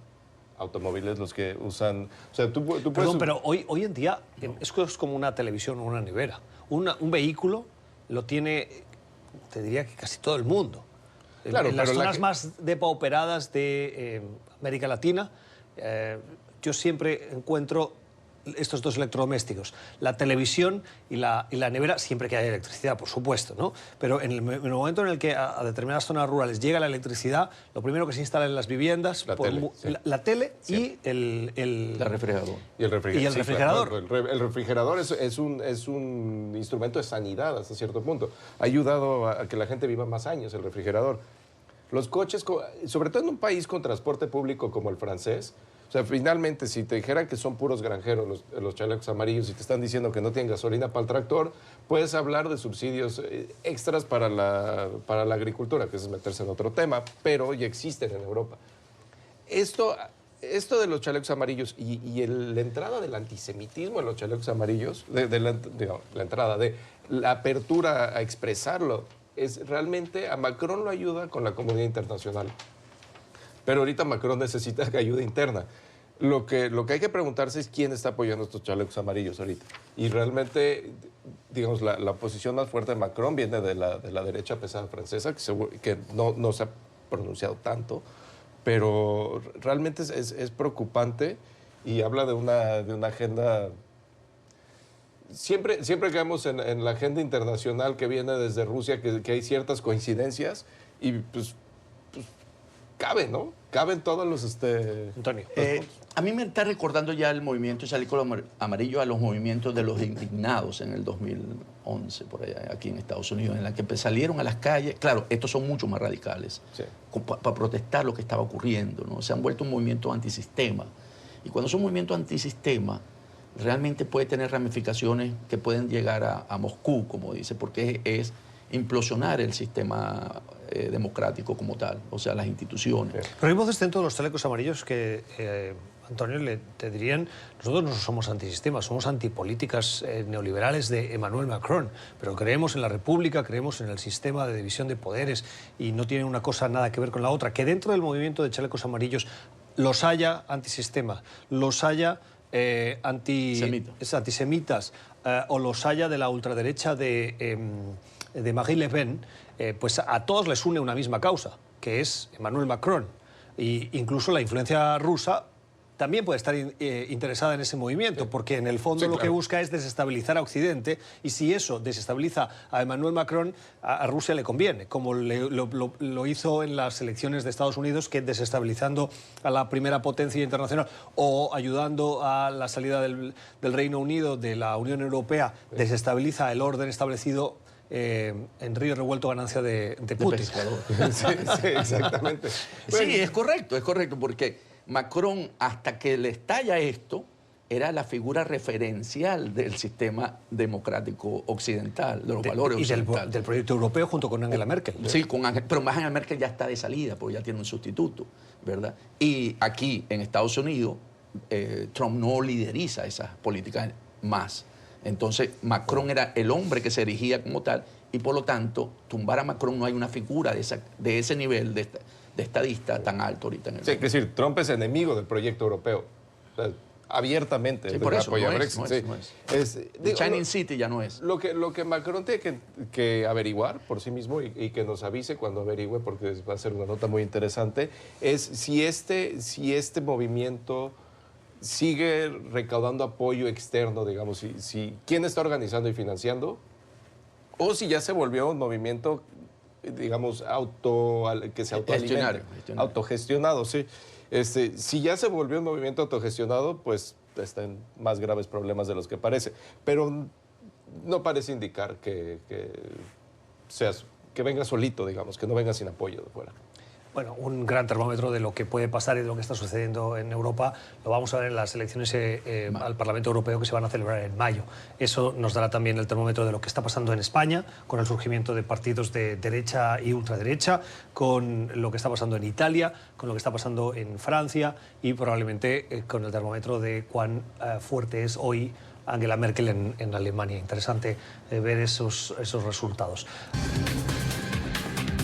[SPEAKER 4] automóviles, los que usan... O sea, tú puedes...
[SPEAKER 3] Perdón, pero hoy en día es como una televisión o una nevera. Un vehículo lo tiene, te diría que casi todo el mundo.
[SPEAKER 4] Claro,
[SPEAKER 3] en las zonas más depauperadas de América Latina, yo siempre encuentro estos dos electrodomésticos, la televisión y la nevera, siempre que haya electricidad, por supuesto, ¿no? Pero en el momento en el que a determinadas zonas rurales llega la electricidad, lo primero que se instala en las viviendas, la tele y el
[SPEAKER 5] refrigerador.
[SPEAKER 4] Y el refrigerador.
[SPEAKER 3] Claro,
[SPEAKER 4] el refrigerador es un instrumento de sanidad hasta cierto punto. Ha ayudado a que la gente viva más años, el refrigerador. Los coches, sobre todo en un país con transporte público como el francés, o sea, finalmente, si te dijeran que son puros granjeros los chalecos amarillos y te están diciendo que no tienen gasolina para el tractor, puedes hablar de subsidios extras para la agricultura, que es meterse en otro tema, pero ya existen en Europa. Esto de los chalecos amarillos y la entrada del antisemitismo en los chalecos amarillos, la entrada de la apertura a expresarlo, es realmente a Macron lo ayuda con la comunidad internacional. Pero ahorita Macron necesita ayuda interna. Lo que hay que preguntarse es quién está apoyando estos chalecos amarillos ahorita. Y realmente, digamos, la oposición más fuerte de Macron viene de la derecha pesada francesa, que no se ha pronunciado tanto, pero realmente es preocupante y habla de una agenda... Siempre caemos en la agenda internacional que viene desde Rusia, que hay ciertas coincidencias y pues caben, ¿no? Caben todos los...
[SPEAKER 3] Antonio.
[SPEAKER 5] A mí me está recordando ya el movimiento chaleco amarillo a los movimientos de los indignados en el 2011, por allá, aquí en Estados Unidos, en la que salieron a las calles. Claro, estos son mucho más radicales, sí, para protestar lo que estaba ocurriendo, ¿no? Se han vuelto un movimiento antisistema. Y cuando son movimientos antisistema, realmente puede tener ramificaciones que pueden llegar a Moscú, como dice, porque es implosionar el sistema democrático como tal, o sea, las instituciones.
[SPEAKER 3] Pero hay voces dentro de los chalecos amarillos que, Antonio, te dirían, nosotros no somos antisistemas, somos antipolíticas neoliberales de Emmanuel Macron, pero creemos en la República, creemos en el sistema de división de poderes y no tiene una cosa nada que ver con la otra. Que dentro del movimiento de chalecos amarillos los haya antisistema, los haya antisemitas o los haya de la ultraderecha de Marine Le Pen, pues a todos les une una misma causa, que es Emmanuel Macron. Y incluso la influencia rusa también puede estar interesada en ese movimiento, porque en el fondo lo que busca es desestabilizar a Occidente, y si eso desestabiliza a Emmanuel Macron, a Rusia le conviene, como lo hizo en las elecciones de Estados Unidos, que desestabilizando a la primera potencia internacional o ayudando a la salida del Reino Unido de la Unión Europea, desestabiliza el orden establecido en río revuelto, ganancia de Putin.
[SPEAKER 4] Sí, exactamente.
[SPEAKER 5] Sí, es correcto, porque Macron, hasta que le estalla esto, era la figura referencial del sistema democrático occidental, de los valores
[SPEAKER 3] y
[SPEAKER 5] occidentales.
[SPEAKER 3] del proyecto europeo junto con Angela Merkel.
[SPEAKER 5] Sí, pero más Angela Merkel ya está de salida, porque ya tiene un sustituto, ¿verdad? Y aquí, en Estados Unidos, Trump no lideriza esas políticas más. Entonces, Macron era el hombre que se erigía como tal, y por lo tanto, tumbar a Macron no hay una figura de ese nivel de estadista tan alto ahorita en el
[SPEAKER 4] Sí, es decir, Trump es enemigo del proyecto europeo. O sea, abiertamente.
[SPEAKER 5] Sí, por eso
[SPEAKER 4] apoya
[SPEAKER 5] no
[SPEAKER 4] Brexit,
[SPEAKER 5] no
[SPEAKER 4] sí.
[SPEAKER 5] es. The Shining City ya no es.
[SPEAKER 4] Lo que Macron tiene que averiguar por sí mismo y que nos avise cuando averigüe, porque va a ser una nota muy interesante, es si este movimiento sigue recaudando apoyo externo, digamos, quién está organizando y financiando, o si ya se volvió un movimiento, digamos, que se autoalimenta. Autogestionado, sí. Si ya se volvió un movimiento autogestionado, pues está en más graves problemas de los que parece. Pero no parece indicar que venga solito, digamos, que no venga sin apoyo de fuera.
[SPEAKER 3] Bueno, un gran termómetro de lo que puede pasar y de lo que está sucediendo en Europa lo vamos a ver en las elecciones al Parlamento Europeo que se van a celebrar en mayo. Eso nos dará también el termómetro de lo que está pasando en España, con el surgimiento de partidos de derecha y ultraderecha, con lo que está pasando en Italia, con lo que está pasando en Francia y probablemente con el termómetro de cuán fuerte es hoy Angela Merkel en Alemania. Interesante ver esos resultados.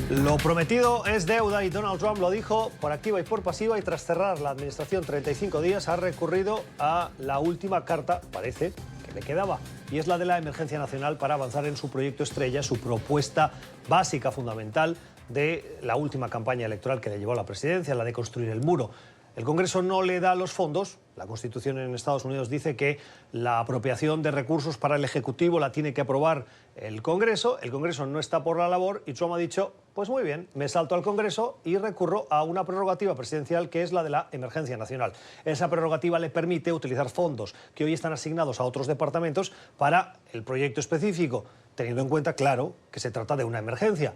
[SPEAKER 3] Lo prometido es deuda y Donald Trump lo dijo por activa y por pasiva, y tras cerrar la administración 35 días ha recurrido a la última carta, parece, que le quedaba, y es la de la emergencia nacional para avanzar en su proyecto estrella, su propuesta básica, fundamental de la última campaña electoral que le llevó a la presidencia, la de construir el muro. El Congreso no le da los fondos. La Constitución en Estados Unidos dice que la apropiación de recursos para el Ejecutivo la tiene que aprobar el Congreso. El Congreso no está por la labor y Trump ha dicho, pues muy bien, me salto al Congreso y recurro a una prerrogativa presidencial que es la de la emergencia nacional. Esa prerrogativa le permite utilizar fondos que hoy están asignados a otros departamentos para el proyecto específico, teniendo en cuenta, claro, que se trata de una emergencia.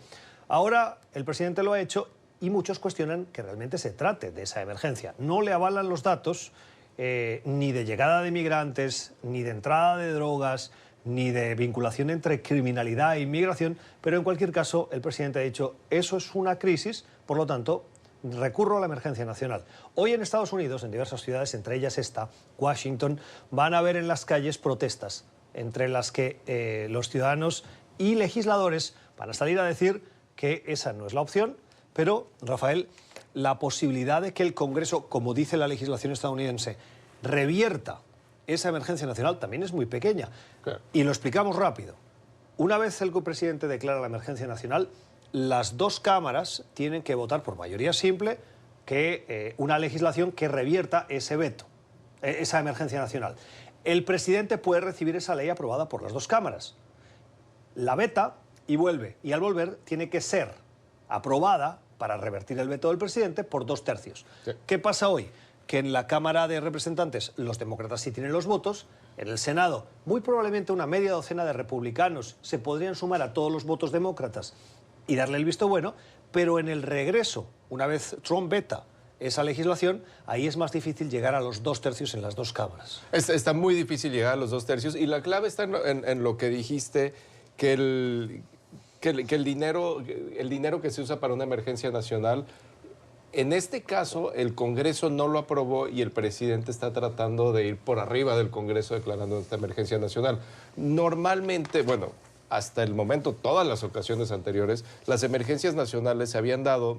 [SPEAKER 3] Ahora el presidente lo ha hecho y muchos cuestionan que realmente se trate de esa emergencia. No le avalan los datos ni de llegada de migrantes, ni de entrada de drogas, ni de vinculación entre criminalidad e inmigración, pero en cualquier caso el presidente ha dicho eso es una crisis, por lo tanto recurro a la emergencia nacional. Hoy en Estados Unidos, en diversas ciudades, entre ellas esta, Washington, van a haber en las calles protestas, entre las que los ciudadanos y legisladores van a salir a decir que esa no es la opción. Pero, Rafael, la posibilidad de que el Congreso, como dice la legislación estadounidense, revierta esa emergencia nacional también es muy pequeña.
[SPEAKER 4] Claro.
[SPEAKER 3] Y lo explicamos rápido. Una vez el presidente declara la emergencia nacional, las dos cámaras tienen que votar por mayoría simple que una legislación que revierta ese veto, esa emergencia nacional. El presidente puede recibir esa ley aprobada por las dos cámaras. La veta y vuelve. Y al volver tiene que ser aprobada para revertir el veto del presidente por 2/3. Sí. ¿Qué pasa hoy? Que en la Cámara de Representantes los demócratas sí tienen los votos, en el Senado muy probablemente una media docena de republicanos se podrían sumar a todos los votos demócratas y darle el visto bueno, pero en el regreso, una vez Trump veta esa legislación, ahí es más difícil llegar a los 2/3 en las dos cámaras.
[SPEAKER 4] Está muy difícil llegar a los 2/3 y la clave está en lo que dijiste, que el dinero que se usa para una emergencia nacional, en este caso el Congreso no lo aprobó y el presidente está tratando de ir por arriba del Congreso declarando esta emergencia nacional. Normalmente, bueno, hasta el momento, todas las ocasiones anteriores, las emergencias nacionales se habían dado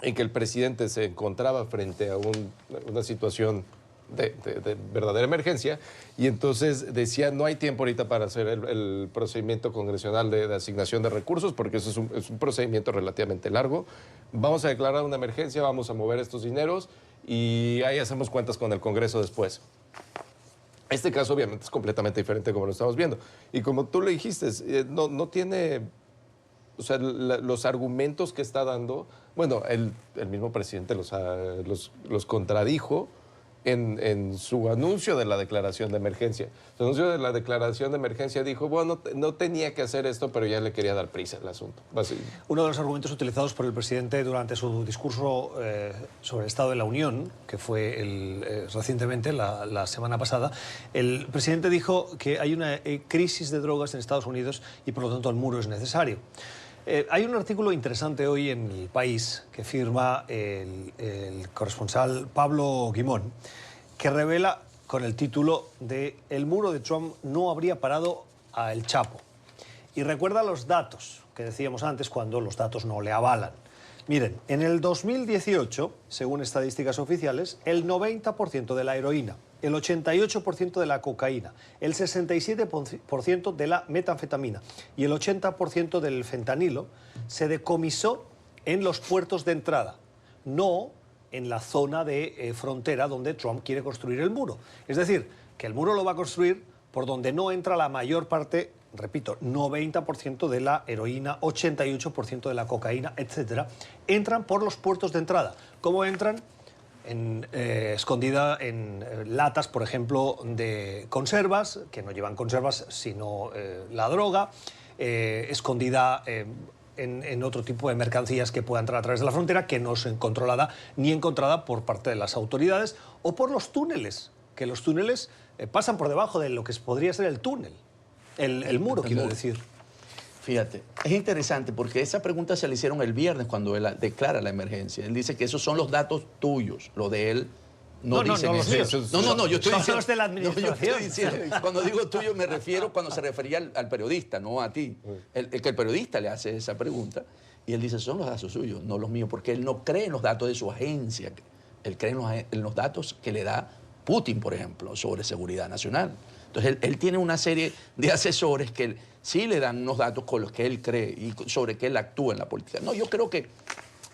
[SPEAKER 4] en que el presidente se encontraba frente a una situación de verdadera emergencia y entonces decía no hay tiempo ahorita para hacer el procedimiento congresional de asignación de recursos porque eso es un procedimiento relativamente largo, vamos a declarar una emergencia, vamos a mover estos dineros y ahí hacemos cuentas con el Congreso después. Este caso obviamente es completamente diferente como lo estamos viendo y como tú le dijiste, no tiene, o sea, los argumentos que está dando, bueno, el mismo presidente los contradijo. en su anuncio de la declaración de emergencia. Su anuncio de la declaración de emergencia dijo, bueno, no tenía que hacer esto, pero ya le quería dar prisa al asunto.
[SPEAKER 3] Uno de los argumentos utilizados por el presidente durante su discurso sobre el Estado de la Unión, que fue recientemente, la semana pasada, el presidente dijo que hay una crisis de drogas en Estados Unidos y por lo tanto el muro es necesario. Hay un artículo interesante hoy en El País que firma el corresponsal Pablo Guimón, que revela con el título de El muro de Trump no habría parado a El Chapo. Y recuerda los datos que decíamos antes cuando los datos no le avalan. Miren, en el 2018, según estadísticas oficiales, el 90% de la heroína, el 88% de la cocaína, el 67% de la metanfetamina y el 80% del fentanilo se decomisó en los puertos de entrada, no en la zona de frontera donde Trump quiere construir el muro. Es decir, que el muro lo va a construir por donde no entra la mayor parte, repito, 90% de la heroína, 88% de la cocaína, etcétera, entran por los puertos de entrada. ¿Cómo entran? Escondida en latas, por ejemplo, de conservas, que no llevan conservas sino la droga, escondida en otro tipo de mercancías que pueda entrar a través de la frontera, que no es controlada ni encontrada por parte de las autoridades, o por los túneles, que los túneles pasan por debajo de lo que podría ser el túnel, el muro, quiero decir.
[SPEAKER 5] Fíjate, es interesante porque esa pregunta se le hicieron el viernes cuando él declara la emergencia. Él dice que esos son los datos tuyos, lo de él no dicen
[SPEAKER 3] los
[SPEAKER 5] eso.
[SPEAKER 3] míos.
[SPEAKER 5] No, yo estoy
[SPEAKER 3] son
[SPEAKER 5] diciendo...
[SPEAKER 3] los de la administración.
[SPEAKER 5] Cuando digo tuyo me refiero cuando se refería al periodista, no a ti. Que el periodista le hace esa pregunta y él dice, son los datos suyos, no los míos, porque él no cree en los datos de su agencia. Él cree en los datos que le da Putin, por ejemplo, sobre seguridad nacional. Entonces, él tiene una serie de asesores que sí le dan unos datos con los que él cree y sobre que él actúa en la política. No, yo creo que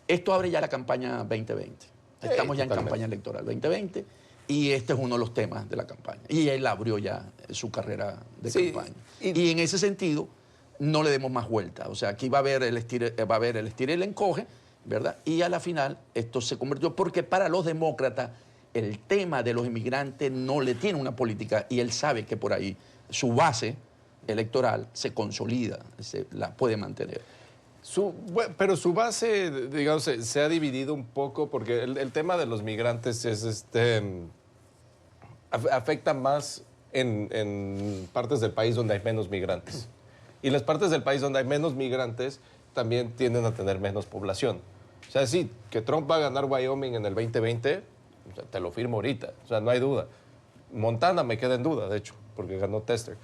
[SPEAKER 5] esto abre ya la campaña 2020. Estamos ya en campaña electoral 2020 y este es uno de los temas de la campaña. Y él abrió ya su carrera de campaña. Y en ese sentido, no le demos más vuelta. O sea, aquí va a haber el estire y el encoge, ¿verdad? Y a la final esto se convirtió, porque para los demócratas el tema de los inmigrantes no le tiene una política y él sabe que por ahí su base electoral se consolida, la puede mantener.
[SPEAKER 4] Pero su base, digamos, se ha dividido un poco porque el tema de los migrantes es afecta más en partes del país donde hay menos migrantes. Y las partes del país donde hay menos migrantes también tienden a tener menos población. O sea, sí, que Trump va a ganar Wyoming en el 2020, o sea, te lo firmo ahorita, o sea, no hay duda. Montana me queda en duda, de hecho, porque ganó Tester.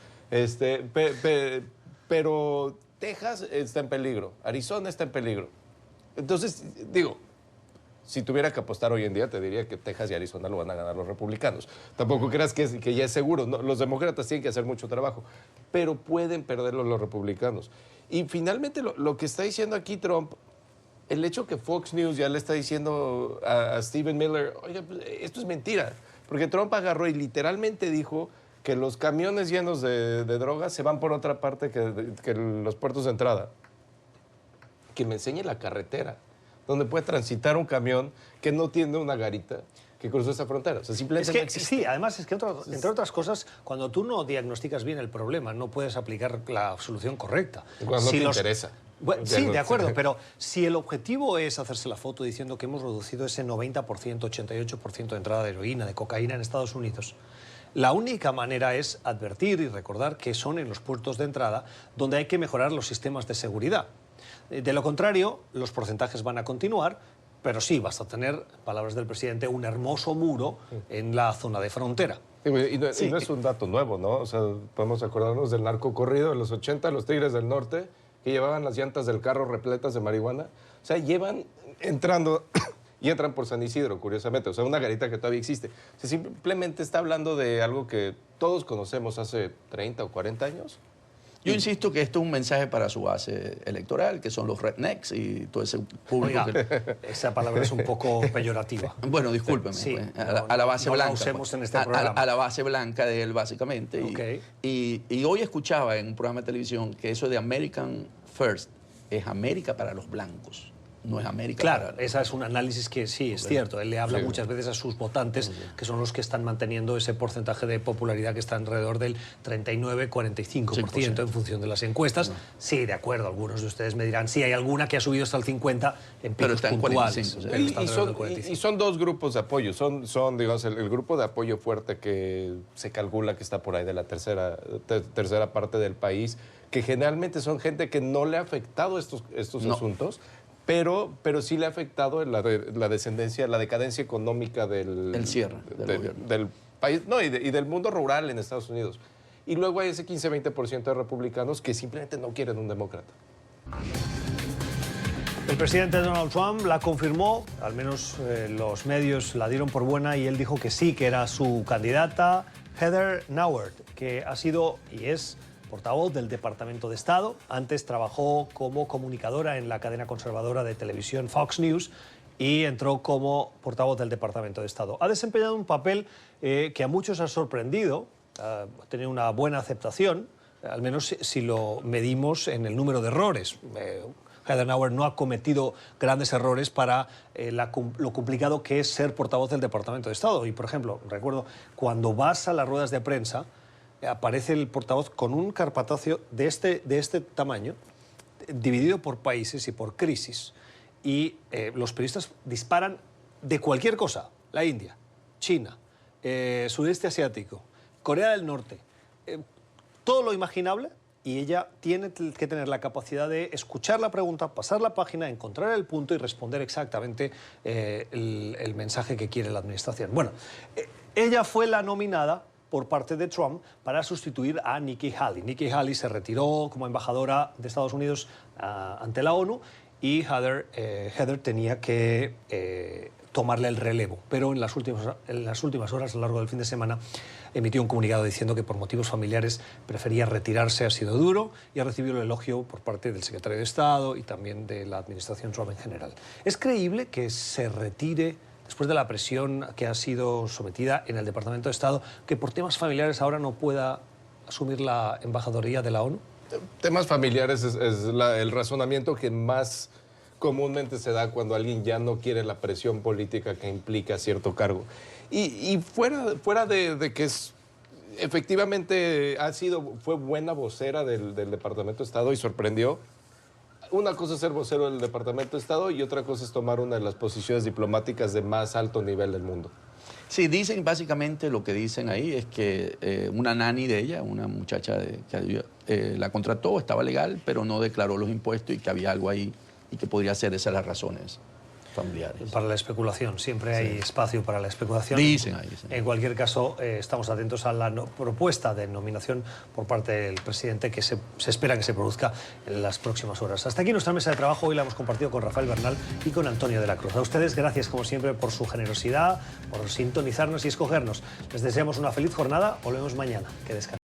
[SPEAKER 4] Pero Texas está en peligro, Arizona está en peligro. Entonces, digo, si tuviera que apostar hoy en día, te diría que Texas y Arizona lo van a ganar los republicanos. Tampoco creas que ya es seguro. No, los demócratas tienen que hacer mucho trabajo, pero pueden perderlo los republicanos. Y finalmente, lo que está diciendo aquí Trump, el hecho que Fox News ya le está diciendo a Stephen Miller, oiga, pues, esto es mentira, porque Trump agarró y literalmente dijo que los camiones llenos de drogas se van por otra parte que los puertos de entrada. Que me enseñe la carretera donde puede transitar un camión que no tiene una garita que cruzó esa frontera. O sea, simplemente no existe.
[SPEAKER 3] Sí, además es que, entre otras cosas, cuando tú no diagnosticas bien el problema, no puedes aplicar la solución correcta.
[SPEAKER 4] Cuando no te interesa.
[SPEAKER 3] Bueno, sí, de acuerdo, pero si el objetivo es hacerse la foto diciendo que hemos reducido ese 90%, 88% de entrada de heroína, de cocaína en Estados Unidos, la única manera es advertir y recordar que son en los puertos de entrada donde hay que mejorar los sistemas de seguridad. De lo contrario, los porcentajes van a continuar, pero sí, vas a tener, palabras del presidente, un hermoso muro en la zona de frontera.
[SPEAKER 4] Y no es un dato nuevo, ¿no? O sea, podemos acordarnos del narcocorrido de los 80, los Tigres del Norte, que llevaban las llantas del carro repletas de marihuana. O sea, llevan entrando y entran por San Isidro, curiosamente. O sea, una garita que todavía existe. O sea, simplemente está hablando de algo que todos conocemos hace 30 o 40 años.
[SPEAKER 5] Yo insisto que esto es un mensaje para su base electoral, que son los rednecks y todo ese público.
[SPEAKER 3] Oiga, esa palabra es un poco peyorativa.
[SPEAKER 5] Bueno, discúlpeme.
[SPEAKER 3] Sí,
[SPEAKER 5] pues, a la base blanca.
[SPEAKER 3] No la usemos en este
[SPEAKER 5] a
[SPEAKER 3] programa.
[SPEAKER 5] la base blanca de él, básicamente.
[SPEAKER 3] Okay.
[SPEAKER 5] Y hoy escuchaba en un programa de televisión que eso de American First es América para los blancos, no es América.
[SPEAKER 3] Claro, ese es un análisis que sí, es cierto. Él le habla muchas veces a sus votantes, que son los que están manteniendo ese porcentaje de popularidad que está alrededor del 39-45% en función de las encuestas. Sí, de acuerdo, algunos de ustedes me dirán, sí, hay alguna que ha subido hasta el 50% en picos puntuales.
[SPEAKER 4] Y son dos grupos de apoyo. Son digamos, el grupo de apoyo fuerte que se calcula que está por ahí de la tercera parte del país, que generalmente son gente que no le ha afectado estos asuntos, pero sí le ha afectado la descendencia, la decadencia económica del
[SPEAKER 5] cierre
[SPEAKER 4] del país, y del mundo rural en Estados Unidos. Y luego hay ese 15-20% de republicanos que simplemente no quieren un demócrata.
[SPEAKER 3] El presidente Donald Trump la confirmó, al menos los medios la dieron por buena y él dijo que sí, que era su candidata, Heather Nauert, que ha sido y es portavoz del Departamento de Estado. Antes trabajó como comunicadora en la cadena conservadora de televisión Fox News y entró como portavoz del Departamento de Estado. Ha desempeñado un papel que a muchos ha sorprendido, ha tenido una buena aceptación, al menos si lo medimos en el número de errores. Heather Nauert no ha cometido grandes errores para lo complicado que es ser portavoz del Departamento de Estado. Y, por ejemplo, recuerdo, cuando vas a las ruedas de prensa, aparece el portavoz con un carpetazo de este tamaño, dividido por países y por crisis. Y los periodistas disparan de cualquier cosa. La India, China, sudeste asiático, Corea del Norte, todo lo imaginable. Y ella tiene que tener la capacidad de escuchar la pregunta, pasar la página, encontrar el punto y responder exactamente el mensaje que quiere la administración. Bueno, ella fue la nominada por parte de Trump para sustituir a Nikki Haley. Nikki Haley se retiró como embajadora de Estados Unidos ante la ONU y Heather tenía que tomarle el relevo. Pero en las últimas horas, a lo largo del fin de semana, emitió un comunicado diciendo que por motivos familiares prefería retirarse. Ha sido duro y ha recibido el elogio por parte del secretario de Estado y también de la administración Trump en general. ¿Es creíble que se retire después de la presión que ha sido sometida en el Departamento de Estado, que por temas familiares ahora no pueda asumir la embajadoría de la ONU?
[SPEAKER 4] Temas familiares es el razonamiento que más comúnmente se da cuando alguien ya no quiere la presión política que implica cierto cargo. Y fuera de que efectivamente fue buena vocera del Departamento de Estado y sorprendió. Una cosa es ser vocero del Departamento de Estado y otra cosa es tomar una de las posiciones diplomáticas de más alto nivel del mundo.
[SPEAKER 5] Sí, dicen básicamente lo que dicen ahí es que una nani de ella, una muchacha que la contrató, estaba legal, pero no declaró los impuestos y que había algo ahí y que podría ser esas las razones familiares.
[SPEAKER 3] Para la especulación, siempre hay espacio para la especulación.
[SPEAKER 5] Dicen ahí. Dicen.
[SPEAKER 3] En cualquier caso, estamos atentos a la propuesta de nominación por parte del presidente que se espera que se produzca en las próximas horas. Hasta aquí nuestra mesa de trabajo. Hoy la hemos compartido con Rafael Bernal y con Antonio de la Cruz. A ustedes, gracias como siempre por su generosidad, por sintonizarnos y escogernos. Les deseamos una feliz jornada. Volvemos mañana. Que descansen.